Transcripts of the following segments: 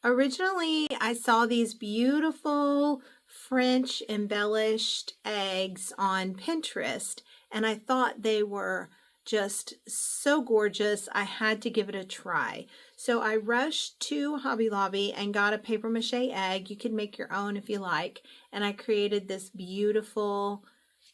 Originally, I saw these beautiful French embellished eggs on Pinterest, and I thought they were just so gorgeous. I had to give it a try. So I rushed to Hobby Lobby and got a paper mache egg. You can make your own if you like. And I created this beautiful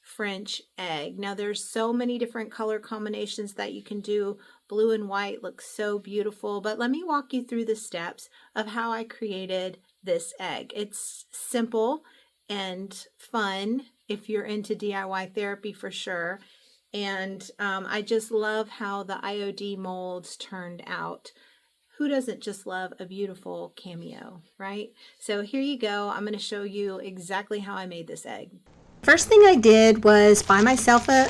French egg. Now there's so many different color combinations that you can do. Blue and white looks so beautiful, but let me walk you through the steps of how I created this egg. It's simple and fun if you're into DIY therapy for sure. And I just love how the IOD molds turned out. Who doesn't just love a beautiful cameo, right? So here you go. I'm going to show you exactly how I made this egg. First thing I did was buy myself a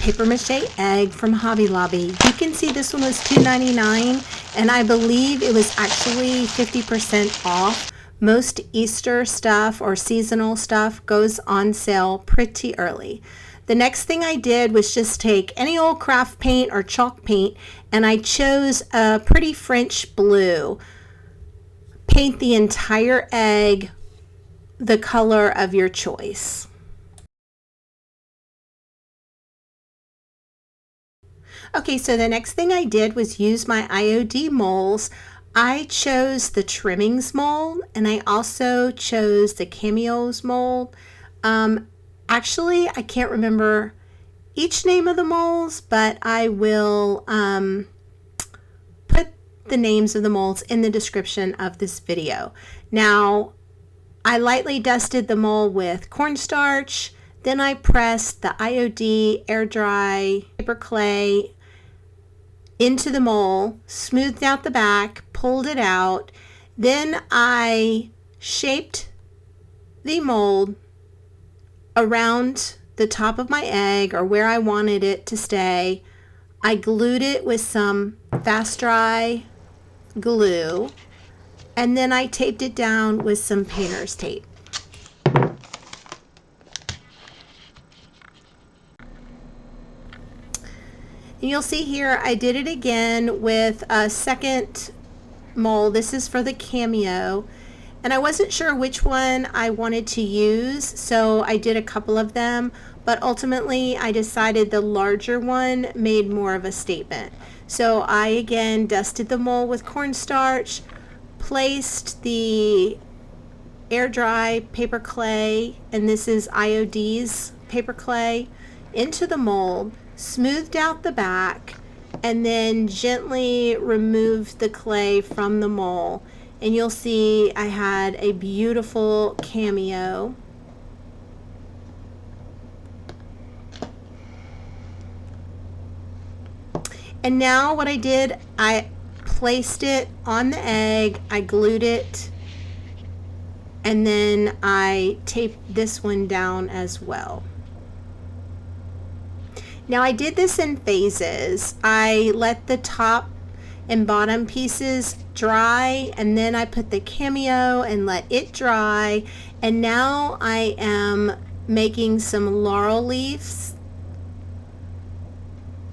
paper mache egg from Hobby Lobby. You can see this one was $2.99, and I believe it was actually 50% off. Most Easter stuff or seasonal stuff goes on sale pretty early. The next thing I did was just take any old craft paint or chalk paint, and I chose a pretty French blue. Paint the entire egg the color of your choice. Okay, so the next thing I did was use my IOD molds. I chose the trimmings mold, and I also chose the cameos mold. Actually, I can't remember each name of the molds, but I will put the names of the molds in the description of this video. Now, I lightly dusted the mold with cornstarch, then I pressed the IOD air dry paper clay into the mold, smoothed out the back, pulled it out. Then I shaped the mold around the top of my egg or where I wanted it to stay. I glued it with some fast dry glue, and then I taped it down with some painter's tape. And you'll see here I did it again with a second mold. This is for the cameo, and I wasn't sure which one I wanted to use, so I did a couple of them, but ultimately I decided the larger one made more of a statement. So I again dusted the mold with cornstarch, placed the air dry paper clay, and this is IOD's paper clay, into the mold, smoothed out the back, and then gently removed the clay from the mold. And you'll see I had a beautiful cameo. And now what I did, I placed it on the egg, I glued it, and then I taped this one down as well. Now I did this in phases. I let the top and bottom pieces dry, and then I put the cameo and let it dry. And now I am making some laurel leaves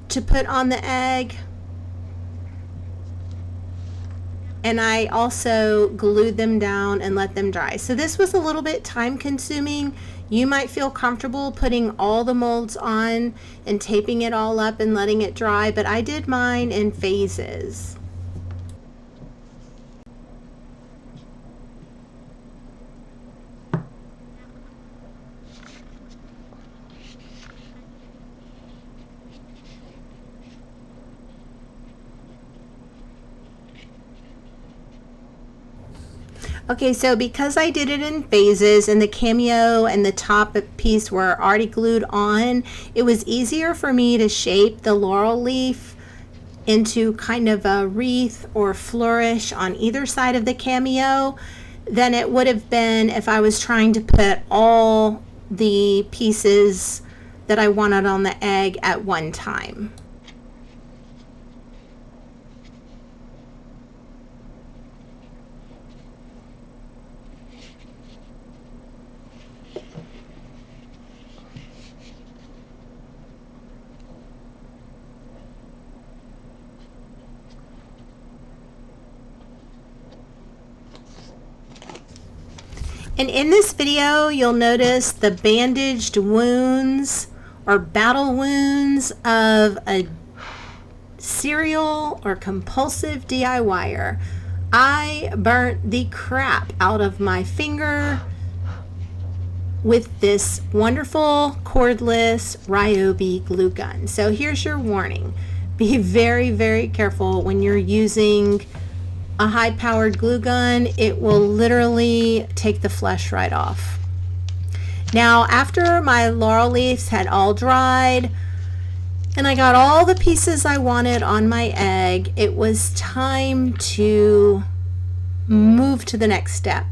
to put on the egg. And I also glued them down and let them dry. So this was a little bit time consuming. You might feel comfortable putting all the molds on and taping it all up and letting it dry, but I did mine in phases. Okay, so because I did it in phases and the cameo and the top piece were already glued on, it was easier for me to shape the laurel leaf into kind of a wreath or flourish on either side of the cameo than it would have been if I was trying to put all the pieces that I wanted on the egg at one time. And in this video, you'll notice the bandaged wounds or battle wounds of a serial or compulsive DIYer. I burnt the crap out of my finger with this wonderful cordless Ryobi glue gun. So here's your warning. Be very, very careful when you're using a high-powered glue gun. It will literally take the flesh right off. Now, after my laurel leaves had all dried and I got all the pieces I wanted on my egg, it was time to move to the next step.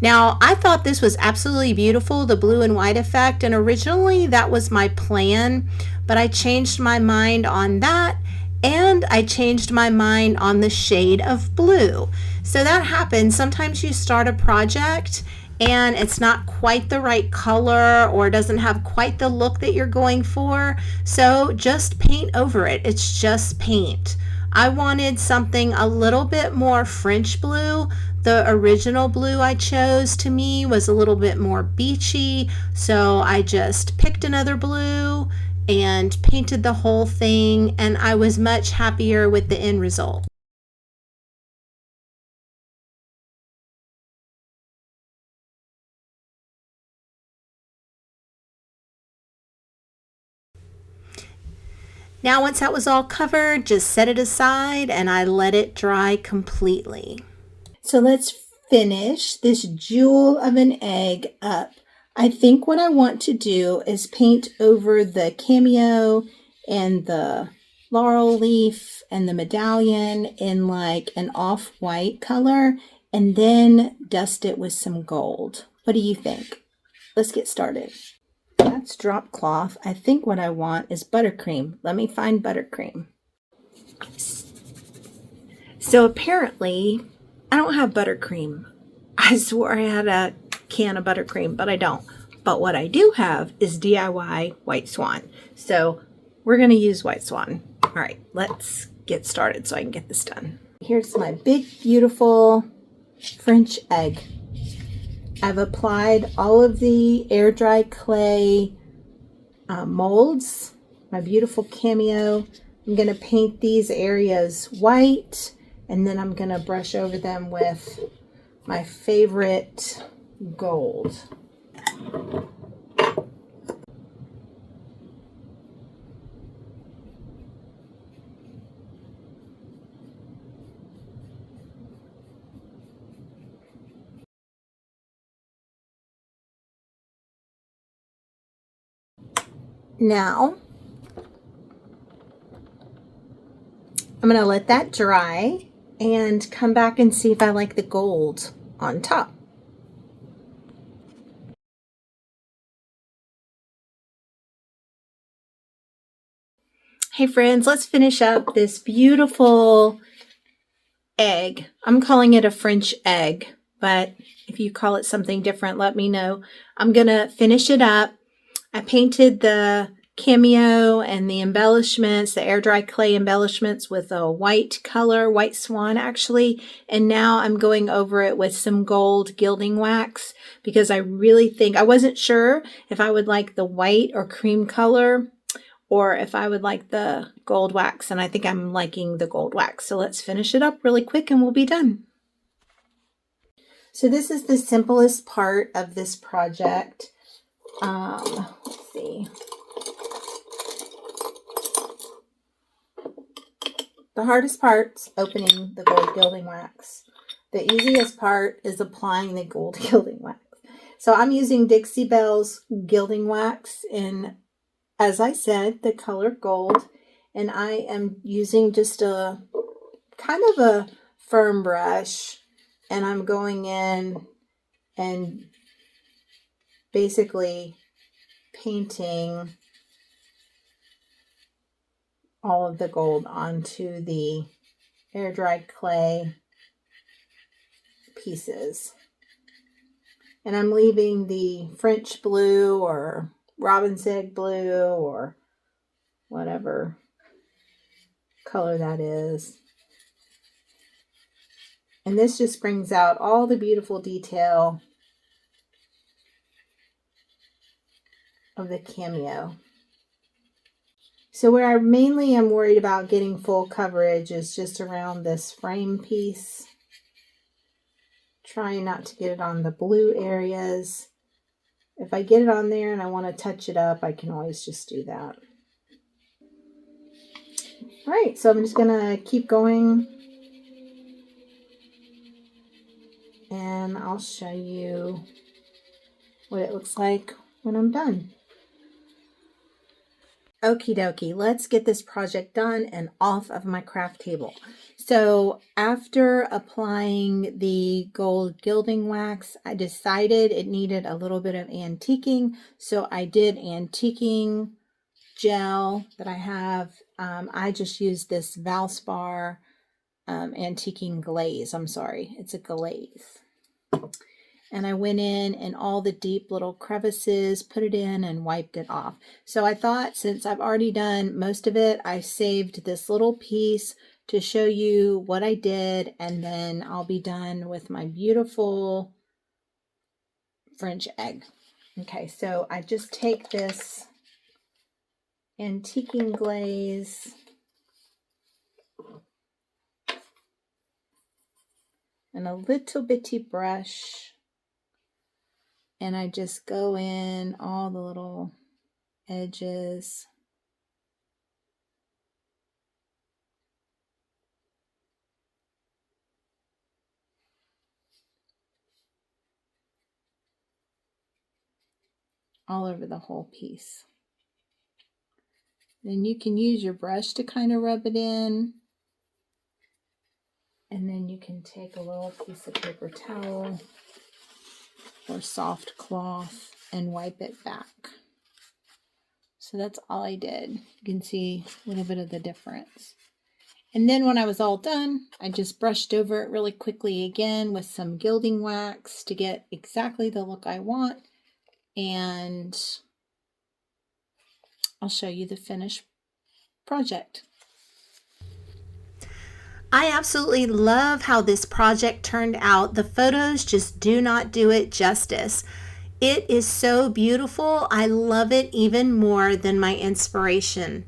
Now, I thought this was absolutely beautiful, the blue and white effect, and originally that was my plan, but I changed my mind on that, and I changed my mind on the shade of blue. So that happens. Sometimes you start a project and it's not quite the right color or doesn't have quite the look that you're going for. So just paint over it. It's just paint. I wanted something a little bit more French blue. The original blue I chose to me was a little bit more beachy, so I just picked another blue and painted the whole thing, and I was much happier with the end result. Now once that was all covered, just set it aside and I let it dry completely. So let's finish this jewel of an egg up. I think what I want to do is paint over the cameo and the laurel leaf and the medallion in like an off-white color and then dust it with some gold. What do you think? Let's get started. That's drop cloth. I think what I want is buttercream. Let me find buttercream. So apparently I don't have buttercream. I swore I had a can of buttercream, but I don't. But what I do have is DIY White Swan. So we're going to use White Swan. All right, let's get started so I can get this done. Here's my big, beautiful French egg. I've applied all of the air dry clay molds, my beautiful cameo. I'm going to paint these areas white, and then I'm going to brush over them with my favorite gold. Now, I'm going to let that dry and come back and see if I like the gold on top. Hey friends, let's finish up this beautiful egg. I'm calling it a French egg, but if you call it something different, let me know. I'm going to finish it up. I painted the cameo and the embellishments, the air dry clay embellishments with a white color, white swan actually, and now I'm going over it with some gold gilding wax because I really think, I wasn't sure if I would like the white or cream color or if I would like the gold wax, and I think I'm liking the gold wax. So let's finish it up really quick and we'll be done. So this is the simplest part of this project. Let's see. The hardest part's opening the gold gilding wax. The easiest part is applying the gold gilding wax. So I'm using Dixie Belle's gilding wax in, as I said, the color gold. And I am using just a kind of a firm brush. And I'm going in and basically painting all of the gold onto the air dried clay pieces. And I'm leaving the French blue or robin's egg blue or whatever color that is. And this just brings out all the beautiful detail of the cameo. So where I mainly am worried about getting full coverage is just around this frame piece. Trying not to get it on the blue areas. If I get it on there and I want to touch it up, I can always just do that. All right, so I'm just going to keep going. And I'll show you what it looks like when I'm done. Okie dokie, let's get this project done and off of my craft table. So after applying the gold gilding wax, I decided it needed a little bit of antiquing. So I did antiquing gel that I have. I just used this Valspar antiquing glaze. I'm sorry, it's a glaze. And I went in and all the deep little crevices, put it in and wiped it off. So I thought, since I've already done most of it, I saved this little piece to show you what I did, and then I'll be done with my beautiful French egg. Okay, so I just take this antiquing glaze and a little bitty brush, and I just go in all the little edges. All over the whole piece. Then you can use your brush to kind of rub it in. And then you can take a little piece of paper towel or soft cloth and wipe it back. So that's all I did. You can see a little bit of the difference. And then when I was all done, I just brushed over it really quickly again with some gilding wax to get exactly the look I want. And I'll show you the finished project. I absolutely love how this project turned out. The photos just do not do it justice. It is so beautiful. I love it even more than my inspiration.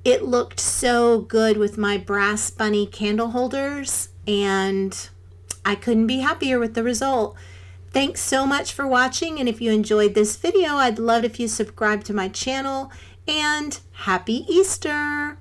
It looked so good with my brass bunny candle holders, and I couldn't be happier with the result. Thanks so much for watching, and if you enjoyed this video, I'd love if you subscribe to my channel, and happy Easter!